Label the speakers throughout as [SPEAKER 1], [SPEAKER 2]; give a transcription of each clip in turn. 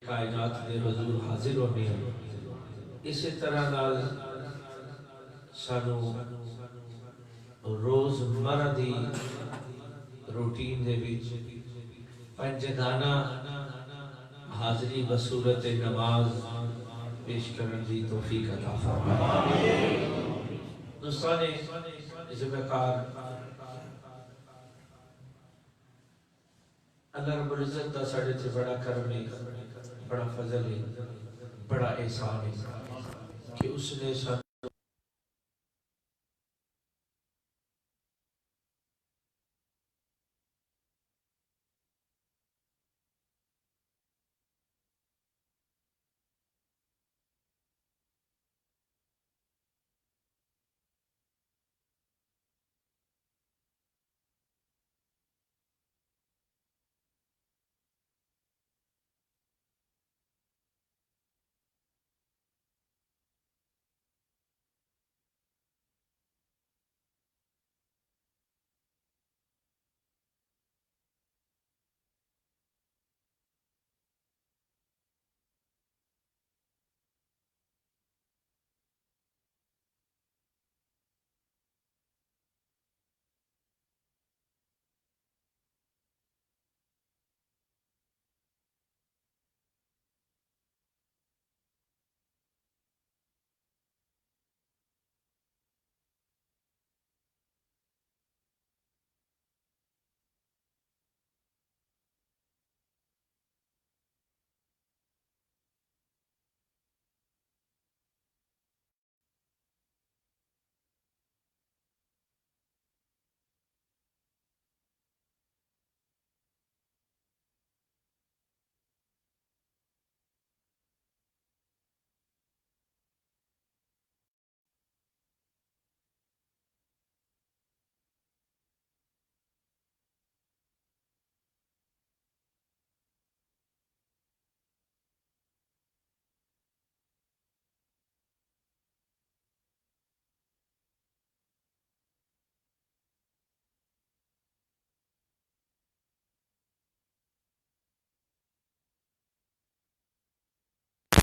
[SPEAKER 1] کائنات دے حضور حاضر ہونے ہیں. اسی طرح نال سانو روز مرہ دی روٹین دے وچ پنجگانہ حاضری بصورت نماز پیش کرن دی توفیق عطا فرمائے. دوستان ذمہ کار اللہ رب العزت دا ساڑھے سے بڑا کرم ہے، بڑا فضل ہے، بڑا احسان ہے کہ اس نے ساتھ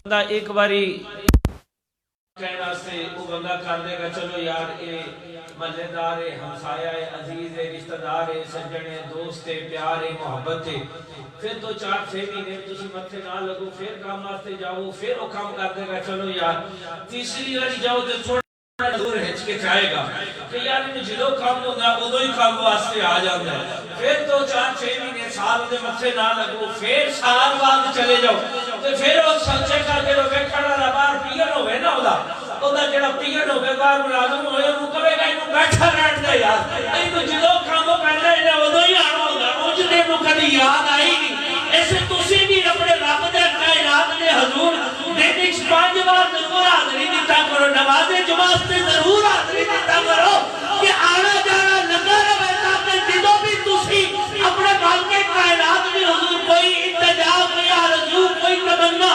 [SPEAKER 1] بندہ ایک باری کہنا سے وہ بندہ کر دے گا چلو یار اے مزیدار ہے، ہمسایہ ہے، عزیز ہے، رشتہ دار ہے، سجن ہے، دوست ہے، پیار ہے، محبت ہے. پھر تو 4-6 مہینے تسی متھے نہ لگو، پھر کام واسطے جاؤ، پھر وہ کام کر دے گا چلو یار. تیسری باری جاؤ تو تھوڑا دور ہچ کے جائے گا کہ یار انہیں جدو کام ہوگا ادو ہی کام واسطے آ جاتا ہے. پھر تو 4-6 مہینے سال دے متھے نہ لگو، پھر سال بعد چلے جاؤ تو پھر وہ سچے کر کے روکے کھڑا ربار پیئر ہوئے نا اوہ جڑا پیئر ہوئے بار ملازم ہوئے وہ کہے گا انہوں بیٹھا رہن دے یار. انہوں جدو کاموں پہلے انہیں ادو ہی آنا ہوگا، مجھے انہوں کبھی یاد آئی نہیں. ایسے تسی بھی اپنے رب دے کائنات دے حضور دن 5 بار ضرور حاضری دیتا کرو، نماز جماعت سے ضرور حاضری دیتا کرو کہ آنا جانا لگا رہے تاکہ جدو بھی تسی اپنے مالک کائنات دے حضور کوئی انتجا، کوئی آرزو، کوئی تمنا،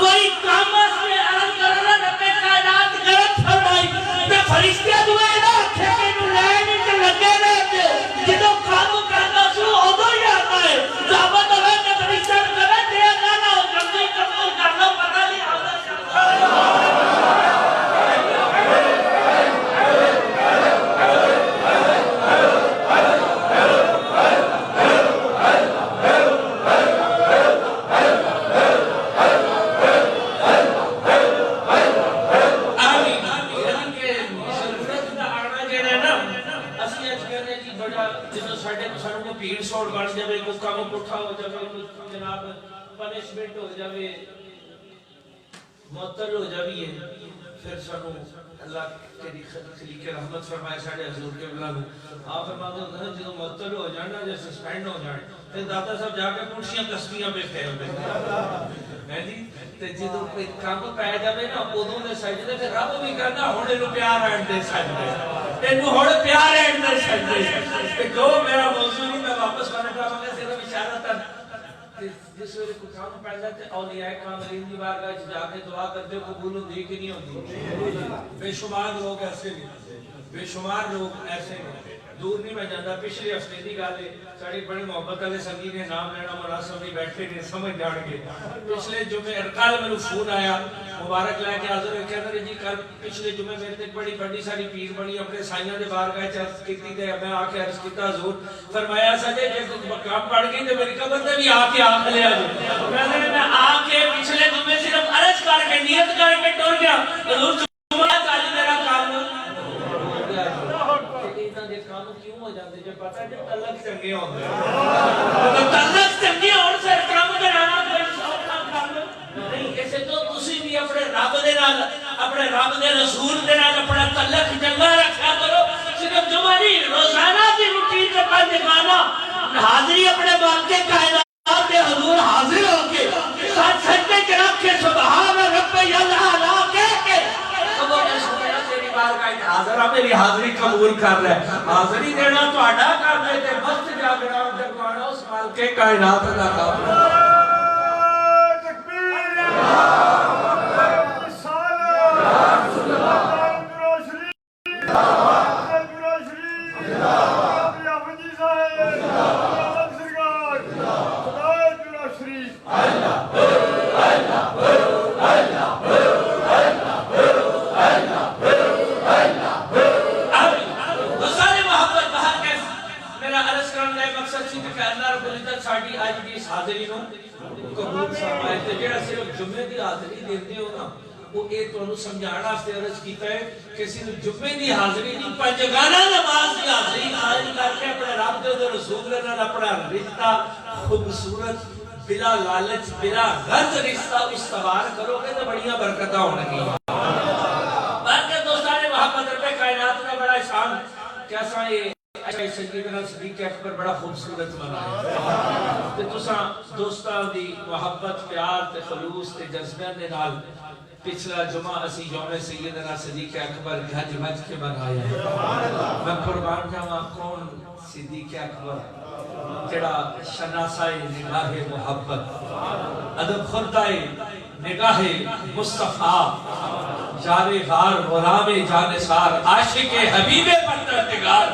[SPEAKER 1] کوئی کام سے عرض کرنا رب کائنات غلط فرمائی تے فرشتے دوئے نا کھیکے نو لائن کے لگے رہتے جدو کام کرنا سو ادو ہی آتا ہے. ثابت ہوئے کہ فرشتے کرے تے نہ ہو جلدی قبول کرنا پتہ نہیں آتا. بھیڑ سوڑ بڑھ جاوے، کوئی کام پٹھا ہو جاوے، کوئی جناب پنشمنٹ ہو جاوے، معطل ہو جاوی ہے. پھر سنو اللہ تیری خلیق رحمت فرمائے ساڑھے حضور کے بلانو آپ فرماتے ہوتا ہے جدو معطل ہو جانا یا سسپینڈ ہو جانے پھر داتا صاحب جا کے پونچھیاں تسبیحاں پہ پھیل دے ہے جی. جدو کوئی کام پہ جاوے نا ادوں دے سجدے پھر رب بھی کہنا ہونے نو پیار اینڈ دے سجدے تینو ہونے پیار اینڈ دے سجدے. جو میرا موضوع نہیں میں واپس کرنے کا مگر صرف اشارہ تھا جس ویلے کوئی کام پڑ جاتے اولیاء کاملین دی بارگاہ جا کے دعا کرتے قبول ہوندی کہ نہیں ہوندی. بے شمار لوگ ایسے نہیں، بے شمار لوگ ایسے نہیں. دور نہیں میں جانا. پچھلے ہفتے کی گل ہے, ساری بڑے محبت والے سنگی نے نام لینا مناسب نہیں بیٹھے نے سمجھ جان گے. پچھلے جمعے کل میرے فون آیا مبارک لے کے حاضر ہو کہتے جی کل پچھلے جمعے میرے تے بڑی بڑی ساری پیر بڑی اپنے سائیاں دے بارگاہ عرض کیتی تے میں آ کے عرض کیتا حضور فرمایا سجے جے کام پڑ گئی تے میری قبر تے بھی آ کے آکھ لیا جی. میں آ کے پچھلے جمعے صرف عرض کر کے نیت کر کے ٹر گیا حضور جمعہ اج میرا کام ہو گیا جی. انہاں دے کام کیوں ہو جاندے جے پتہ جے تعلق چنگے ہوندے تعلق چنگے ہون سے کام کرانا کوئی سوکھا کام نہیں. اسے تو تسی بھی اپنے رب دے نال اپنے رب دے رسول دے نال اپنا تعلق چنگا رکھیا کرو. صرف جمعہ نہیں روزانہ دی روٹین تے پنج گانا حاضری اپنے باقی کائنات دے حضور حاضر ہو کے ساتھ سجدے کے رکھ کے سبحان رب الاعلی کہہ کے حاضرہ میری حاضری قبول کر رہا ہے. حاضری دینا تو اڈا کر دے تے مست جاگنا جگوانا اس مالک کائنات دا کام ہے. سمجھانا واسطے عرض کیتا ہے کہ صرف جمعے دی حاضری نہیں پنجگانہ نماز دی حاضری قائم کر کے اپنے رب دے رسول دے نال اپنا رشتہ خوبصورت بلا لالچ بلا غرض رشتہ استوار کرو گے تو بڑیاں برکتاں ہونگی. باقی دوستان محمد رب کائنات نے بڑا شان کیسا یہ سیدنا صدیق اکبر بڑا خوبصورت بنایا تے تساں دوستاں دی محبت پیار تے خلوص تے جذبے دے نال پچھلا جمعہ اسی یوم سیدنا صدیق اکبر گھج بج کے منایا. میں قربان جاواں کون صدیق اکبر جڑا شناسائے نگاہ محبت ادب خردائے نگاہ مصطفیٰ جار غار غلام جانثار عاشق حبیب پروردگار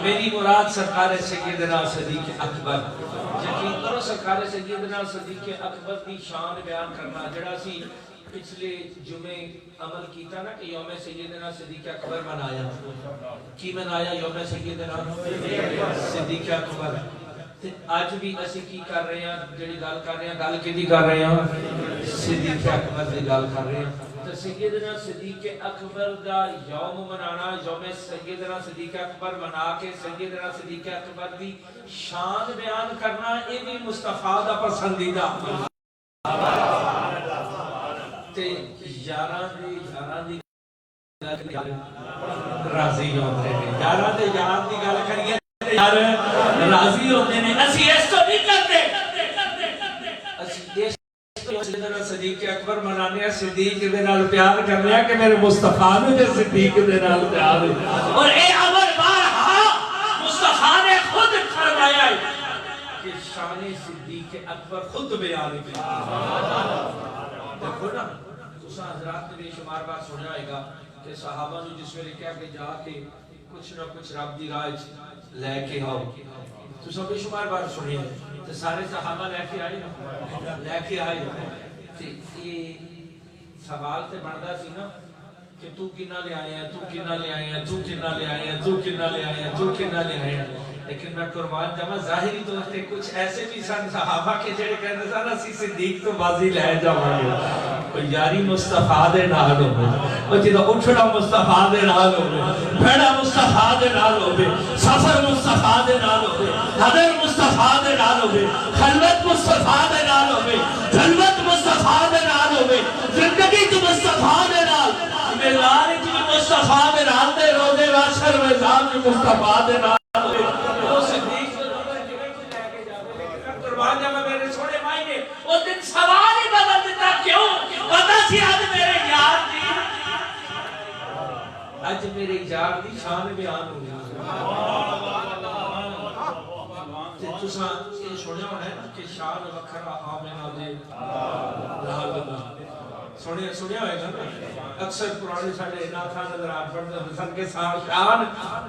[SPEAKER 1] میری مراد سرکار سیدنا صدیق اکبر. یقین کرو سرکار سیدنا صدیق اکبر کی شان بیان کرنا جڑا سی پچھلے جمعے عمل کیتا نا کہ یوم سیدنا صدیق اکبر منایا. کی منایا یوم سیدنا صدیق اکبر. آج بھی اسی کی کر رہے ہیں جڑی گل کر رہے ہیں گل کیدی کر رہے ہیں صدیق اکبر دی گل کر رہے ہیں. تو سیدنا صدیق اکبر دا یوم منانا یوم سیدنا صدیق اکبر منا کے سیدنا صدیق اکبر دی شان بیان کرنا یہ بھی مصطفیٰ دا پسندیدہ تے یاراں دی راضی ہوندے نے. یاراں دے یار دی گل کریے یار راضی ہوندے نے. اسی اس تو نہیں کرتے اسی اس تو سیدنا صدیق اکبر منانے ہیں صدیق دے نال پیار کرنے ہیں کہ میرے مصطفیٰ نے صدیق دے نال پیار ہے. اور اے امر بارہا مصطفیٰ نے خود فرمایا ہے کہ شان صدیق اکبر خود بیان کی. دیکھو نا تساں حضرات نے بے شمار بار سنیا ہوئے گا کہ صحابہ نے جس ویلے کہا کہ جا کے کچھ نہ کچھ رب دی راہ لے کے آؤ. تساں بے شمار بار سنیا تے سارے صحابہ لے کے آئے تے یہ سوال تے بندا سی نا کہ تو کنا لے آیا تو کنا لے آیا تو کنا لے آیا تو کنا لے آیا تو کنا لے آیا. لیکن میں قربان جاواں ظاہری طور تے کچھ ایسے بھی سن صحابہ کے جڑے کہندے سن اسی صدیق تو بازی لے جاواں گے. کوئی یاری مصطفیٰ دے نال ہوے او جدا اٹھنا مصطفیٰ دے نال ہوے بھڑا مصطفیٰ دے نال ہوے سفر مصطفیٰ دے نال ہوے حضر مصطفیٰ دے نال ہوے خلوت مصطفیٰ دے نال ہوے جلوت مصطفیٰ دے نال ہوے زندگی تو مصطفیٰ دے نال ملار کی مصطفیٰ دے نال دے روزے حشر میں ذات مصطفیٰ دے نال وہ صدیق قربان جاواں میرے سونے بھائی نے اس دن سوال ہی بدل دیتا. کیوں پتہ سی آج میرے یار دی اج میرے یار دی شان بیان ہو گئی. تے تساں یہ سنیا ہونا ہے کہ شان وکھرا آمنہ دے لال دا سنیا ہوئے گا نا اکثر پرانے ساڑھے ناتھا نظر آت پڑھتے حسن کے ساتھ شان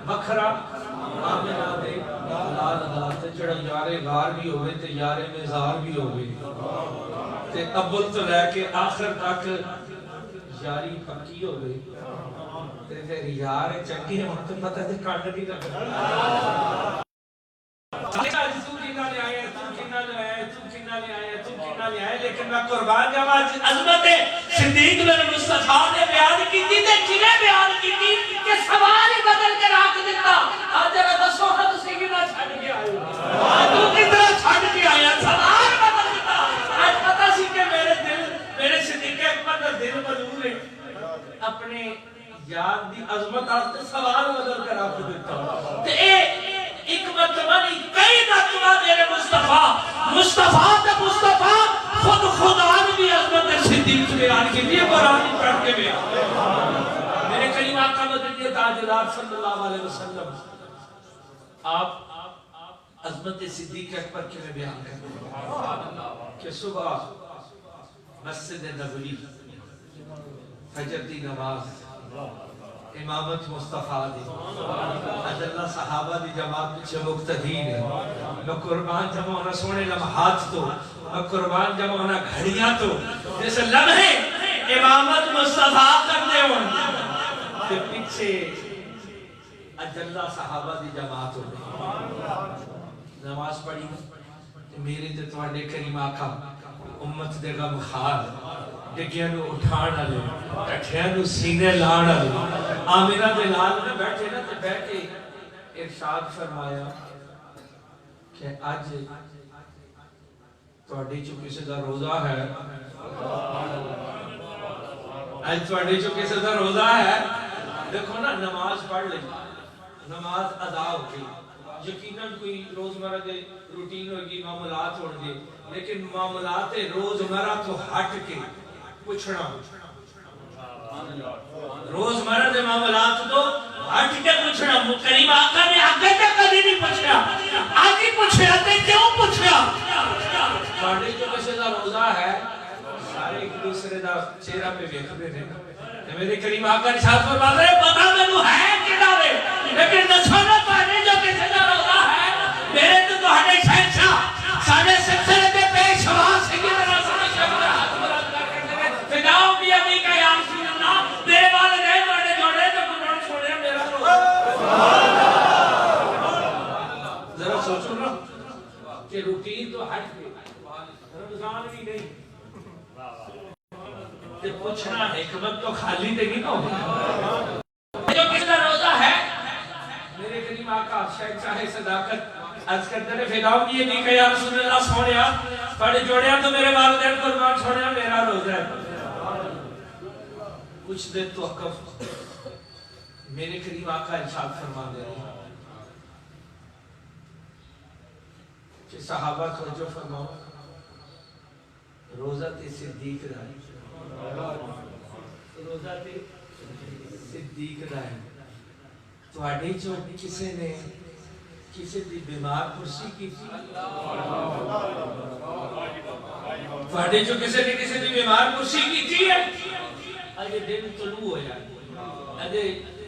[SPEAKER 1] بکھرا آمینہ دے لال داتے چڑھا یارے غار بھی ہوئے تے یارے مزار بھی ہوئے تے اول تو لے کے آخر تک یاری پکی ہوئے تے پھر یار چنگی ہے وہاں تو پتہ دے کانڈ بھی لگا لیکن میں قربان جاواں عظمت صدیق بن مصطفیٰ نے بیان کی تھی تے کنے بیان کی تھی کہ سوال ہی بدل کے رکھ دیتا آج ذرا دسو ہاں تسی کتنا چھڈ کے آئے ہو تو کتنا چھڈ کے آیا سوال بدل دیتا آج پتہ سی کہ میرے صدیق اکبر دا دل مجبور ہے اپنے یاد دی عظمت آتے سوال بدل کے رکھ دیتا تے ایک مرتبہ نہیں کئی مرتبہ میرے مصطفیٰ تے مصطفیٰ خود خدا نے بھی عظمت صدیق بیان کی یہ قرآن پڑھ کے بیان میرے کریم آقا مدنی تاجدار صلی اللہ علیہ وسلم آپ عظمت صدیق اکبر کے میں بیان کرتے ہیں کہ صبح مسجد نبوی فجر دی نماز امامت مصطفیٰ دی اللہ صحابہ دی جماعت پچھے مقتدین ہے میں قربان جمع ہونا سونے لمحات تو میں قربان جمع ہونا گھڑیاں تو جیسے لمحے امامت مصطفیٰ کرنے ہوں کہ پچھے اللہ صحابہ دی جماعت ہو نماز پڑھی میرے تے تواڈے کریم آقا امت دے غم خار ڈگیاں نو اٹھانا لے کٹھیاں نو سینے لانا لے آمینہ دے لال میں بیٹھے نا تے بیٹھ کے ارشاد فرمایا کہ آج تواڈی چو کسی دا روزہ ہے آج تواڈی چو کسی دا روزہ ہے دیکھو نا نماز پڑھ لے نماز ادا ہو گئی یقیناً کوئی روزمرہ دے روٹین ہوگی معاملات ہوں گے لیکن معاملات روزمرہ تو ہٹ کے پوچھنا روزمرہ دے معاملات تو ہٹ کے پوچھنا کریم آقا نے آگے تک کبھی نہیں پوچھا آگے پوچھا تے کیوں پوچھا ساڑھے جو کسی دا روزہ ہے سارے ایک دوسرے دا چہرہ پہ دیکھتے ہیں میرے کریم آقا نے ساتھ فرما رہے پتا میں ہے کہ دعوے لیکن نسونا پانے جو کسی دا روزہ ہے میرے تو ہٹے شہنشاہ ساڑھے سلسلے پہ پیش ہوا سنگی طرح ساڑھے شہنشاہ ہاتھ مراد کر کرتے ہیں فداؤں بھی ابھی کا یا رسول اللہ میرے والدین بڑے جوڑے تو کنون چھوڑے میرا روزہ ذرا سوچو نا کہ روٹین تو ہٹ گئی رمضان بھی نہیں تے پوچھنا حکمت تو خالی تے نہیں ہوگا جو کس کا روزہ ہے میرے کریم آقا شہنشاہ صداقت عرض کرتے ہیں فداؤں بھی یہ نہیں کہ یا رسول اللہ سونیا پڑے جوڑیا تو میرے والدین قربان چھوڑیا میرا روزہ ہے کچھ دیر توقف میرے کریم آقا ارشاد فرما دے رہے کہ صحابہ توجہ فرماؤ روزہ تے صدیق رہی روزہ تے صدیق رہی تو آڈے جو کسے نے کسے دی بیمار پرسی کی تھی تو آڈے جو کسے نے کسے دی بیمار پرسی کی تھی آجے دن طلوع ہو جائے آجے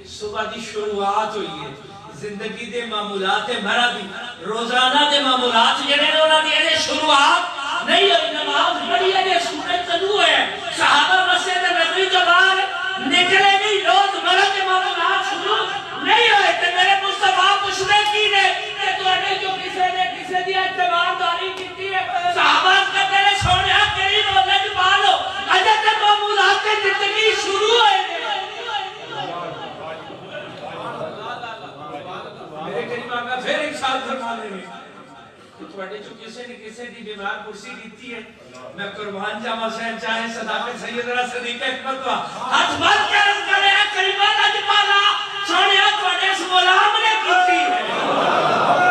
[SPEAKER 1] صبح دی شروعات ہوئی ہے زندگی دے معمولات مرا دی روزانہ دے معمولات جنہیں انہوں نے شروعات نہیں ہوئی نماز پڑھی ہے یہ سورج طلوع ہے صحابہ مسجد نبوی جو باہر نکلے نہیں روز مرا کے معمولات شروع نہیں ہوئے کہ میرے مصطفیٰ پوچھنے کی نے کہ تو اٹھے جو کسے دیا اعتبار داری کی ہے صحابہ کا تیرے سونے قریب ہو لج پالو اجھے تے معمولات کے زندگی شروع ہوئے میرے قریب آقا پھر ایک سال فرمانے میں تواڈے جو کسے دی بیمار پرسی دیتی ہے میں قربان جاواں شہنشاہ صداقت سیدنا صدیق اکبر کو ہاتھ بھر کے عرض کرے کریمہ لج پالا سونیا تواڈے اس غلام نے کیتی ہے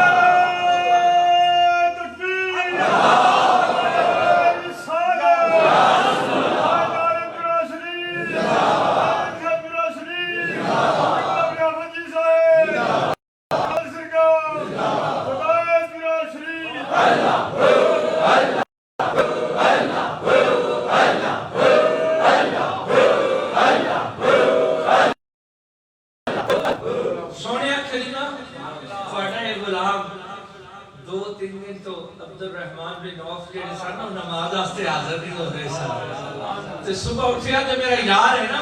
[SPEAKER 1] تے صبح اٹھیا تے میرا یار ہے نا،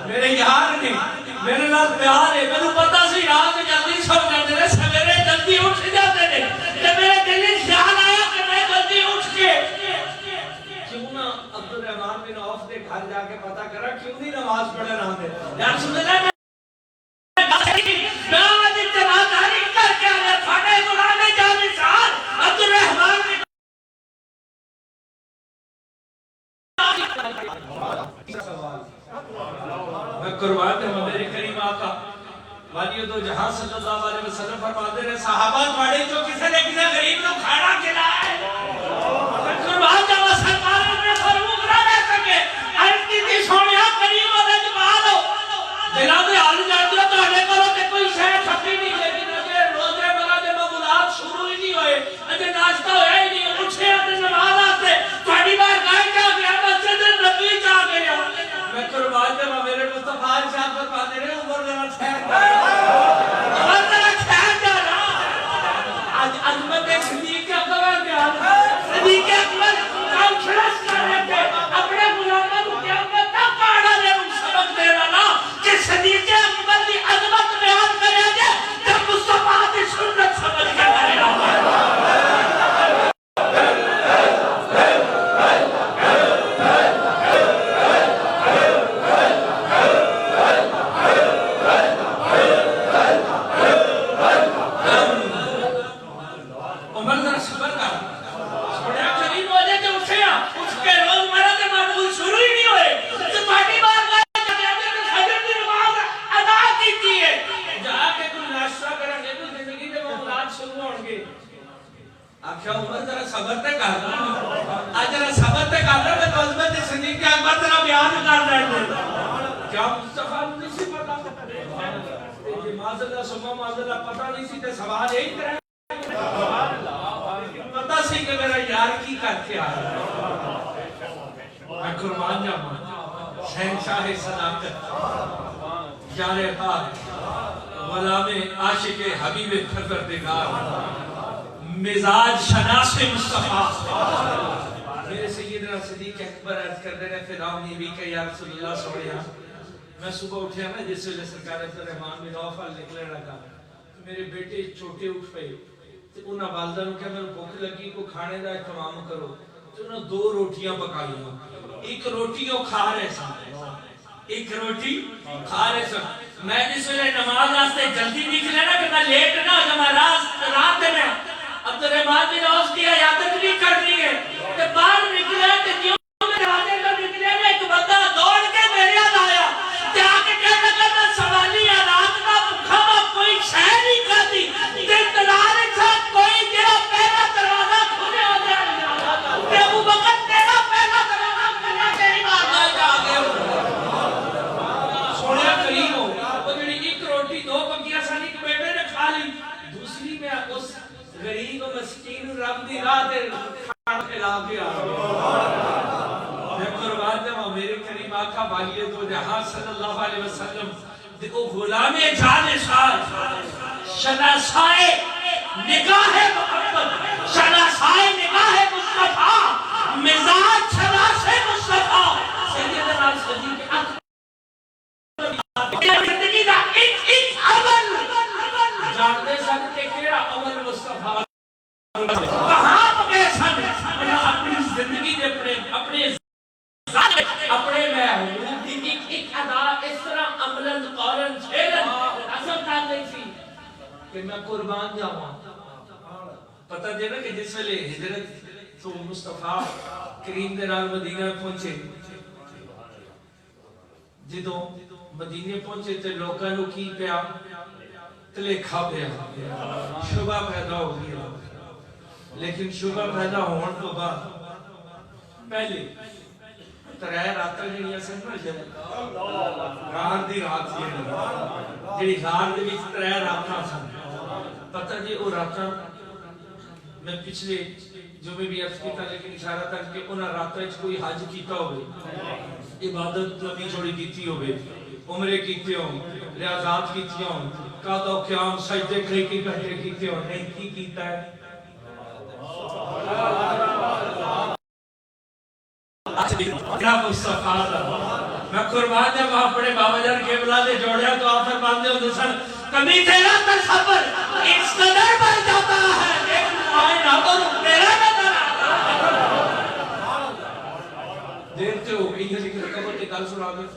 [SPEAKER 1] میرے یار نے میرے نال پیار ہے، مینوں پتا سی رات جلدی سو جاندے نے، سویرے جلدی اٹھ جاتے نے، تے میرے دل وچ خیال آیا کہ میں جلدی اٹھ کے کیوں نہ عبد الرحمان بن عوف دے گھر جا کے پتہ کرا کیوں نہیں نماز پڑھن آندے یا رسول اللہ میں قربان ہوں میرے کریم آقا والی دو جہاں صلی اللہ علیہ وسلم فرماتے ہیں صحابہ تھوڑے جو کسی نے کسی غریب کو کھانا کھلایا ہے میں قربان ہوں سرکار نے فروغ نہ لے سکے عرض کی تھی سونیا کریم والے جمال ہو دلوں دے حال جان دو تھوڑے کرو کہ کوئی شے چھپی نہیں لیکن اجے روزے والا دے مغلات شروع ہی نہیں ہوئے اجے ناشتہ ہویا ہی نہیں اٹھے تے نماز واسطے تھوڑی بار گائے جا گیا مسجد نبوی جا گیا میں قربان ہوں میرے مصطفیٰ شاہ فرماتے ہیں عمر ذرا ٹھہر جا آج عظمت صدیق اکبر بیان صدیق اکبر کانفرنس کر رہے تھے اپنے غلاموں کو قیامت تک پڑھا دے ان سبق دے رہا کہ صدیق اکبر کی عظمت بیان کرے گے جب مصطفیٰ کی سنت سمجھ کے کرے گا آخیا عمر ذرا صبر تے کر آج ذرا صبر تے کر میں تو عظمت صدیق اکبر ذرا بیان کر رہے ہیں کیا مصطفیٰ نہیں سی پتا یہ معذلہ سما معذلہ پتا نہیں سی تے سوال ایک کرے پتا سی کہ میرا یار کی کر کے آیا میں قربان جاواں شہنشاہ صداقت یار پاک غلام عاشق حبیب پروردگار مزاج شناس مصطفیٰ میرے سیدنا صدیق اکبر عرض کر دینے فرعون نے بھی کہ یا رسول اللہ سوڑیا میں صبح اٹھیا نا جس وجہ سرکار عبد الرحمان بن عوف نکلے لگا میرے بیٹے چھوٹے اٹھ پئے تے انہاں والدہ نوں کہ میں بھوک لگی کو کھانے دا اہتمام کرو تے انہاں 2 روٹیاں پکائیاں ایک روٹی وہ کھا رہے سن ایک روٹی کھا رہے سن میں جس ویلے نماز واسطے جلدی نکلے نا کہ میں لیٹ نہ ہو جا میں رات میں عبد الرحمان بن عوف کی عیادت بھی کرنی ہے کہ باہر نکلے کہ کیوں میں راجے کا نکلے میں ایک بندہ دوڑ کے میرے یاد آیا کہ آکے کہنے لگا میں سوالی رات کا بھوکا میں کوئی شے نہیں کھاتی انتظار تھا کوئی تیرا پہلا دروازہ کھلے ہو جائے کہ ابو بکر تیرا پہلا دروازہ کھلا تیری بات آ گئے سونے کریم ہو وہ جڑی ایک روٹی 2 پکیاں سن ایک بیٹے نے کھا لی دوسری میں اس غریب و مسکین رب دی راہ تے کھانا کھلا کے آ میں قربان جاواں میرے کریم آقا والی دو جہاں صلی اللہ علیہ وسلم دے او غلام جانشار شناسائے نگاہ محمد شناسائے نگاہ مصطفیٰ مزاج شناس مصطفیٰ سیدنا صدیق اکبر زندگی دا ایک عمل جانتے سن کہ کیڑا عمل مصطفیٰ کہاں پہ سن اپنی زندگی دے اپنے اپنے محبوب دی ایک ادا اس طرح عملاً قولاً فعلاً اثر کر گئی تھی کہ میں قربان جاواں پتہ دے نا کہ جس ویلے ہجرت تو مصطفیٰ کریم دے نال مدینہ پہنچے جدوں مدینے پہنچے تے لوکاں نوں کی پیا تلیکھا پیا شبہ پیدا ہو گیا لیکن شبہ پیدا ہونے تو بعد پہلے 3 راتاں جڑیاں سن نا جب غار دی رات جڑی غار دے وچ 3 راتاں سن پتہ جی او راتاں میں پچھلے جو میں بھی عرض کیتا لیکن اشارہ تک کہ انہاں راتاں وچ کوئی حج کیتا ہوئے عبادت نبی جوڑی کیتی ہوئے عمرے کیتے ہوں ریاضات کیتی ہوں قیام و قیام سجدے کئی گھنٹے کیتے ہوں نہیں کی کیتا ہے مصطفیٰ دا میں قربان جب اپنے بابا جان قبلہ دے جوڑیا تو آپ فرماندے ہوندے سن کبھی تیرا تصور اس قدر بڑھ جاتا ہے ایک مائے نہ تو میرا نظر آتا دیکھتے ہو گئی ہے لیکن قبر کے گل سنا دے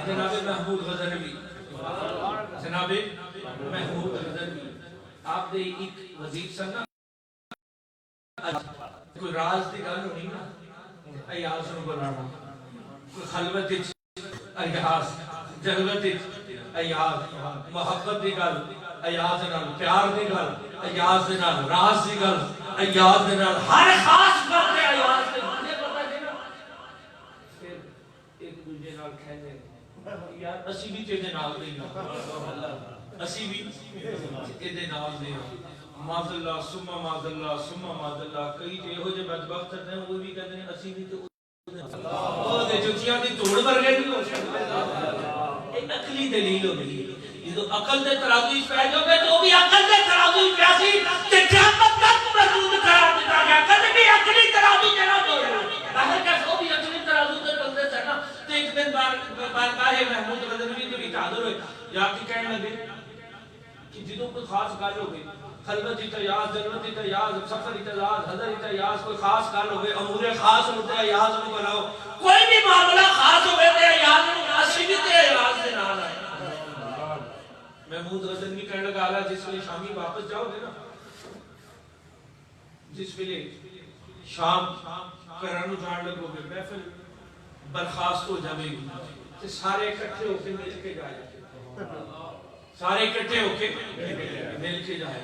[SPEAKER 1] جناب محمود غزنوی جناب محمود غزنوی آپ دے ایک وزیر سن نا کوئی راز دی گل ہونی نا ایاز نو بلانا کوئی خلوت وچ ایاز جلوت وچ ایاز محبت دی گل ایاز نال پیار دی گل ایاز نال راز دی گل ایاز نال ہر خاص گل تے ایاز دے مجھے پتہ ہے نا پھر ایک دوسرے نال کہنے یار اسی بھی تیرے نال دے اسی بھی تیرے نال دے ماذ اللہ سمہ ماذ اللہ سمہ ماذ اللہ کئی جو ہو جو بدبخت ہیں وہ بھی کہتے ہیں اسی بھی تو وہ دے جوتیاں دی توڑ بھر گئے بھی ہو سکتا ایک عقلی دلیل ہو گئی یہ تو عقل دے ترازو اس پہ جو گئے تو بھی عقل دے ترازو اس پہ سی کہ قیامت تک مردود قرار دیتا گیا کبھی بھی عقلی ترازو جنا دو باہر کا سو بھی عقلی ترازو دے بندے سے نا تو ایک دن بارگاہ محمود غزنوی کے بھی تعدر ہوئے یا کی کہنے لگے کہ جدوں کوئی خاص گل ہو گئی خلوت تیاز جنت تیاز سفر تیاز حضر تیاز کوئی خاص کار ہوئے امور خاص ہوتے ایاز نو بناؤ کوئی بھی معاملہ خاص ہوئے تے ایاز نو اسی بھی تے ایاز دے نال آئے محمود غزنوی کہنے لگا آلا جس ویلے شامی واپس جاؤ گے نا جس ویلے شام کرانو جان لگو گے محفل برخاست ہو جاوے گی تے سارے اکٹھے ہو کے مل کے جائے سارے اکٹھے ہو کے مل کے جائے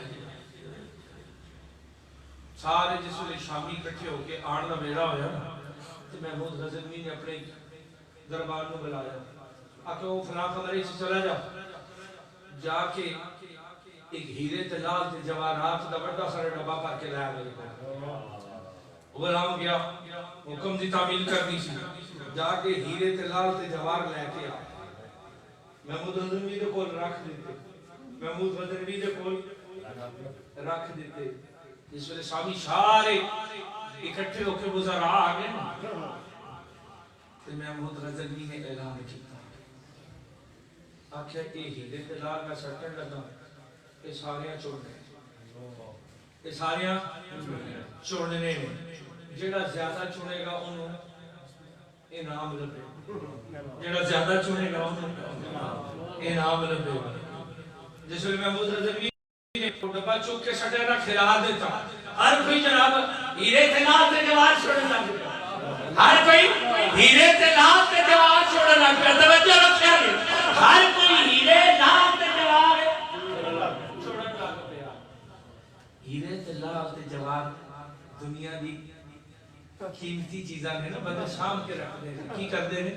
[SPEAKER 1] سارے جس ویلے شامی اکٹھے ہو کے آن دا ویلا ہویا تو محمود غزنوی نے اپنے دربار نو بلایا آکے وہ فلاں قمرے سے چلا جا کے ایک ہیرے تلال تے جواہرات دا بڑا سارے ڈبا پر کے لایا میرے کو غلام گیا حکم دی تعمیل کرنی سی جا کے ہیرے تلال تے جواہر لے کے آ محمود غزنوی دے کول رکھ دیتے محمود غزنوی دے کول رکھ دیتے جس ویلے سامی سارے اکٹھے ہو کے وزراء آ گئے تو محمود غزنوی نے اعلان کیا آخیا یہ ہیرے تلال کا سٹن لگا یہ ساریاں چھوڑنے یہ ساریاں چھوڑنے جڑا زیادہ چھوڑے گا انہوں انعام لبے جڑا زیادہ چھوڑے گا انہوں انعام لبے جس ویلے محمود غزنوی نے ڈبا چوک کے سٹے نہ کھلا دیتا ہر کوئی جناب ہیرے تلال سے جوار چھوڑنے لگ گیا ہر کوئی ہیرے تلال سے جوار چھوڑنے لگ گیا توجہ رکھیا گیا ہر کوئی ہیرے تلال سے جوار چھوڑنے لگ گیا ہیرے تلال سے جوار دنیا دی قیمتی چیزاں نے نا بندہ شام کے رکھ دے کی کر دے نے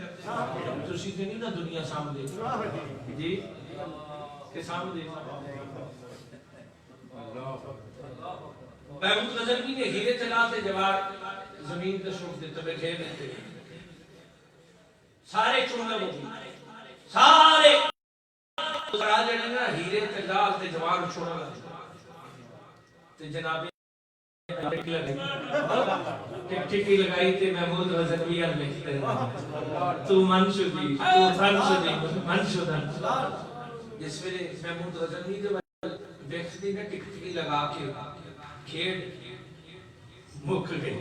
[SPEAKER 1] تو سیدھے نہیں نا دنیا سام دے جی کہ سام دے محمود غزنوی نے ہیرے تلال سے جوار زمین تے شوق دیتے بے کھے دیتے سارے چونگا ہوگی سارے وزراء جڑے نا ہیرے تلال تے جوار چھوڑا لگا تے جناب ٹکی لگائی تے محمود غزنوی لکھتے تو من شدی تو تھن شدی من شدن جس ویلے محمود غزنوی دے ویکھدی نے ٹکی لگا کے کھیڑ مک گئی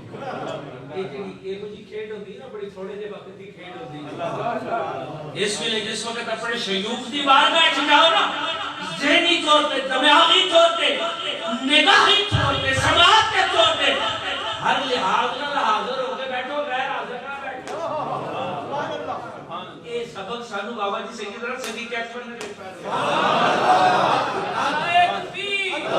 [SPEAKER 1] یہ جی کھیڑ ہوندی نا بڑی تھوڑے دے وقت دی کھیڑ ہوندی اس ویلے جس وقت اپنے شیوخ دی بارگاہ وچ جاؤ نا ذہنی طور پہ دماغی طور پہ نگاہی طور پہ سماعت کے طور پہ ہر لحاظ نال حاضر ہو کے بیٹھو غیر حاضر نہ بیٹھو یہ سبق سانو بابا جی سید حضرت صدیق اکبر نے دیتا ہے نعرہ تکبیر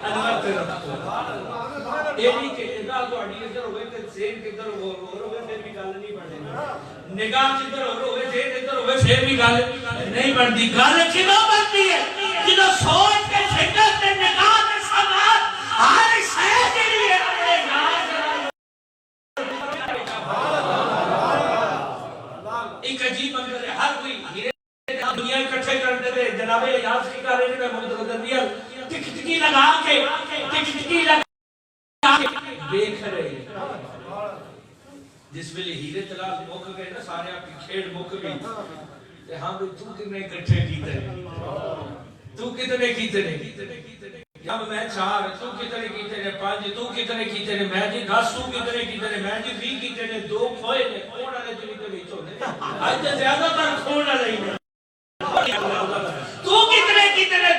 [SPEAKER 1] انور تے رکھو یہ نہیں کہ نگاہ تہاڈی ادھر ہوے تے ذہن کدھر ہور ہوے پھر بھی گل نہیں بنتی نگاہ جدھر ہور ہوے ذہن ادھر ہوے پھر بھی گل نہیں بنتی گل کیوں بنتی ہے جدوں سوچ کے فکر تے نگاہ تے سماعت ہر شے جڑی ہے ایک عجیب منظر ہے ہر کوئی دنیا اکٹھے کرتے تھے جناب الیاس کی کہہ رہے ہیں محمد غزنوی ٹکٹکی لگا کے دیکھ رہے جس ویلے ہیرے طلال مک گئے نا سارے آپ کی کھیڑ مک گئی ہاں بھئی تو کتنے اکٹھے کیتے نے تو کتنے کیتے نے جب میں چار تو کتنے کیتے نے پانچ تو کتنے کیتے نے میں جی 10 تو کتنے کیتے نے میں جی 20 کیتے نے 2 کھوئے نے کون والے جو تے وچ ہوندے اج تے زیادہ تر کھون والے ہی نے تو کتنے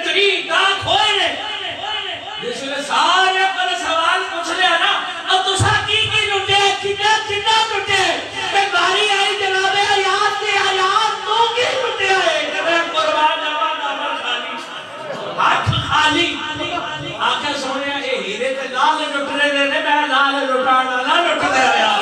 [SPEAKER 1] 3 کا کھوئے نے جس نے سارے پر سوال پوچھ لیا نا اب تسا کی لٹے کتنا لٹے تے باری آئی جناب الیاس تے الیاس تو کی لٹے ہے میں قربان جاواں نہ خالی ہاتھ خالی آکھے سونے اے ہیرے تے لال لٹ رہے نے میں لال لٹانا نہ لٹ دے رہا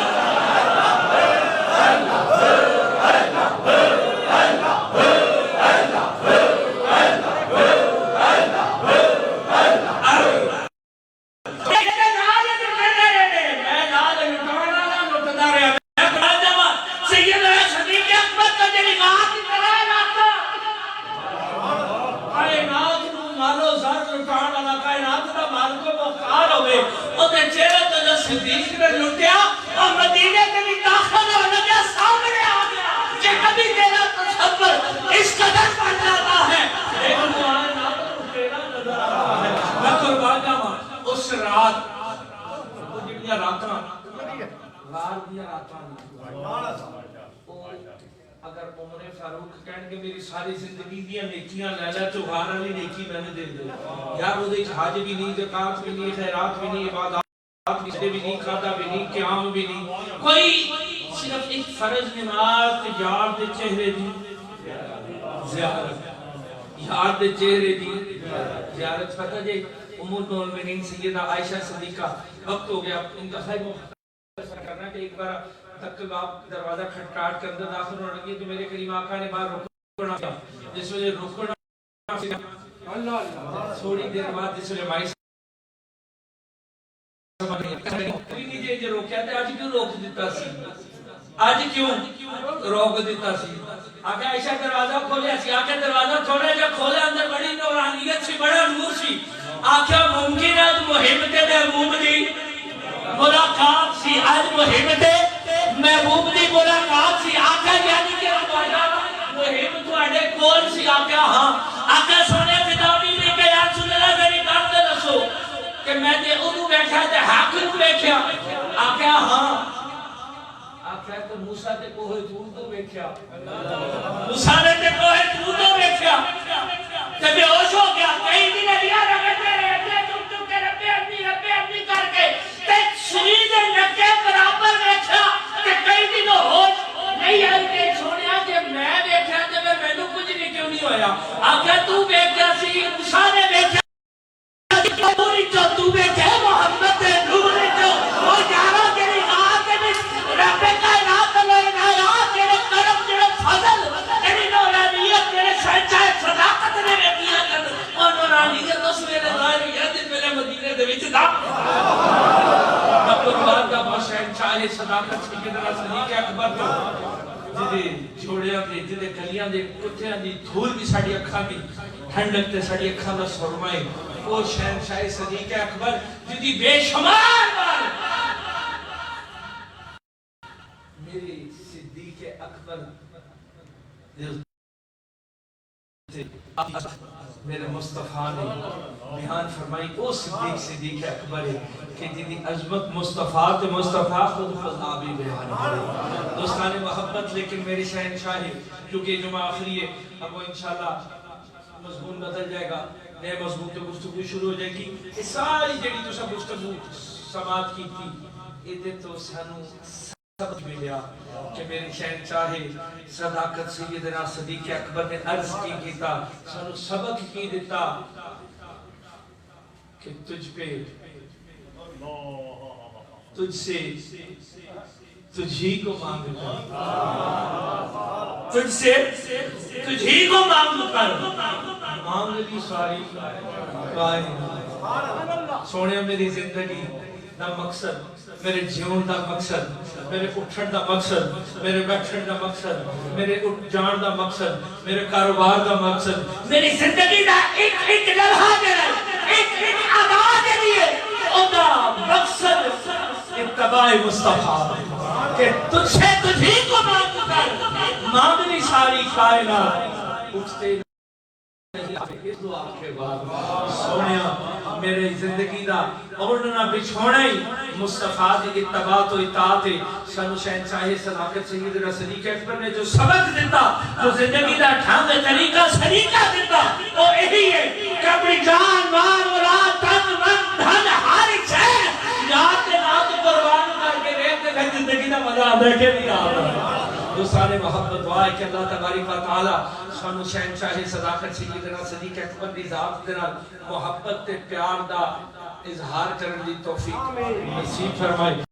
[SPEAKER 1] صدیق نے لٹیا اور مدینے کے بھی داخل ہو لگا سامنے آ گیا کہ کبھی تیرا تصور اس قدر بڑھ جاتا ہے لیکن وہ آئے نہ تو تیرا نظر آتا ہے میں قربان جاواں اس رات وہ جڑیاں راتاں غار دیاں راتاں اگر عمر فاروق کہن کہ میری ساری زندگی دیاں نیکیاں لیلا تو غار والی نیکی میں نے دے دے یار وہ حج بھی نہیں زکات بھی نہیں خیرات بھی نہیں عبادات بھی نہیں کھاتا بھی نہیں قیام بھی نہیں کوئی صرف ایک فرض نماز یار دے چہرے دی زیارت یار دے چہرے دی زیارت پتہ جے ام المؤمنین سیدہ عائشہ صدیقہ وقت ہو گیا ان کا خیر مختصر کرنا کہ ایک بار تک آپ دروازہ کھٹکھاٹ کے اندر داخل ہونے لگے تو میرے کریم آقا نے باہر رکنا جس وجہ رکنا اللہ تھوڑی دیر بعد جس وجہ مائی جو روکیا تھا آج کیوں روک دیتا سی آج کیوں روک دیتا سی آگے عائشہ دروازہ کھولیا سی آگے دروازہ تھوڑے جا کھولے اندر بڑی نورانیت سی بڑا نور سی آگے ممکن ہے محب تے محبوب دی ملاقات سی آج محب تے محبوب دی ملاقات سی آگے یعنی کہ محب تو اڈے کول سی آگے ہاں آگے سونے فداوی نے کہ یا رسول اللہ میری بات تے دسو کہ میں نے ادھو بیٹھا تے حق نو بیٹھا آکھیا ہاں آکھیا تو موسیٰ تے کوہ تور تو بیٹھا موسیٰ نے تے کوہ تور تو بیٹھا تے بے ہوش ہو گیا کہیں بھی نبیہ رکھتے رہے چک کے ربے کر کے تے شرید نکے برابر بیٹھا تے کہیں بھی نو ہوش نہیں آئی تے چھوڑیا کہ میں بیٹھا تے میں نو کچھ نہیں کیوں نہیں ہویا آکھیا تو بیٹھا سی موسیٰ نے بیٹھا نوری جو تو بیٹھے محمد نوری جو وہ جارا تیری آت میں رب کائنات لوئے نایات تیرے کرم تیرے فضل تیری نورانیت تیرے شہنشاہ صداقت نے رکھیا کر اور نورانیت اس میرے ظاہر یادت میرے مدینہ دے وچ دا مطلب بات کا شہنشاہ صداقت کی طرح صدیق اکبر تو جدے جوڑیاں دے جدے گلیاں دے کتھیاں دی دھول بھی ساڑی اکھاں دی ٹھنڈک تے ساڑی اکھاں دا سرمائے وہ شہنشاہ صدیق اکبر جدی بے شمار بار میری صدیق اکبر میرے مصطفیٰ نے بیان فرمائی او صدیق اکبر کہ جدی عظمت مصطفیٰ تے مصطفیٰ خود خدا بھی بیان کرے دوستان محبت لیکن میری شہنشاہ کیونکہ جمعہ آخری ہے اب وہ انشاءاللہ مضمون بدل جائے گا نئے مضمون کے گفتگو شروع ہو جائے گی یہ ساری جڑی تو سب گفتگو سماعت کی تھی یہ تو سانو سبق ملیا کہ میری شہنشاہ صداقت سیدنا صدیق اکبر نے عرض کی کیتا سانو سبق کی دیتا کہ تجھ پہ تجھ سے تجھ ہی کو مانگ کر تجھ سے تجھ ہی کو مانگ کر مانگ لی ساری کائنات سونے میری زندگی دا مقصد میرے جیون دا مقصد میرے اٹھن دا مقصد میرے بیٹھن دا مقصد میرے اٹھ جان دا مقصد میرے کاروبار دا مقصد میری زندگی دا ایک لمحہ دے ایک آدھا دے لیے او دا مقصد اتباع مصطفیٰ کہ تجھ سے تجھ ہی کو مانگ کر مانگ لی ساری کائنات اٹھتے اس دعا کے بعد سونیا میرے زندگی دا اوڑھنا بچھونا ہی مصطفیٰ دی اتباع تو اطاعت سنو شہنشاہ صداقت سیدنا صدیق اکبر نے جو سبق دیتا جو زندگی دا ڈھنگ طریقہ سلیقہ دیتا وہ یہی ہے کہ اپنی جان مال اولاد تن من دھن ہر شے یاد کے نام قربان کر کے دیکھتے ہیں زندگی دا مزہ دیکھے نہیں آتا جو سارے محبت دعائے کہ اللہ تبارک و تعالی سانو شہنشاہ صداقت سیدنا صدیق اکبر دی ذات دے نال محبت تے پیار دا اظہار کرن دی توفیق نصیب فرمائے